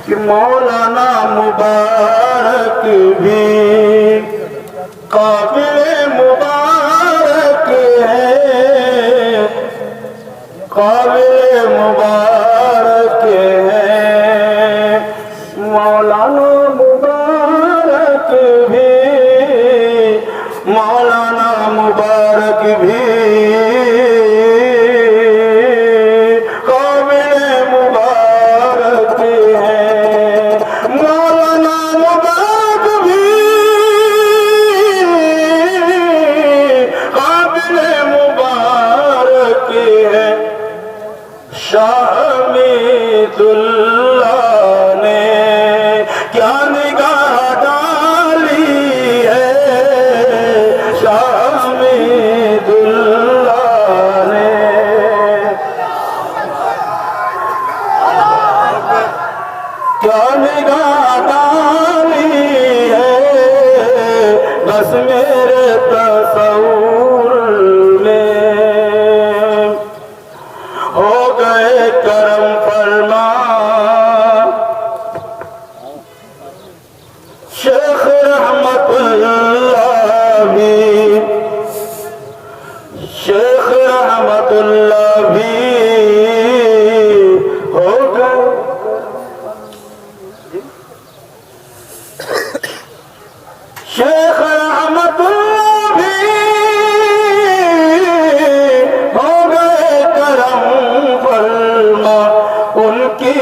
कि मौलाना मुबारक भी काबिले मुबारक है, काबिले मुबारक है। मौलाना मुबारक भी, मौलाना मुबारक भी काबिले मुबारक है। मौलाना मुबारक भी काबिले मुबारक है। शाह हमीदुल्लाह ने क्या निगाह डाली है, शाह हमीदुल्लाह ने क्या निगाह डाली है। बस मेरे तसव्वुर में हो गए करम फरमा शेख रहमतुल्लाह भी, शेख रहमतुल्लाह भी हो गए। शेख रहमतुल्लाह भी हो गए करम फरमा, उनकी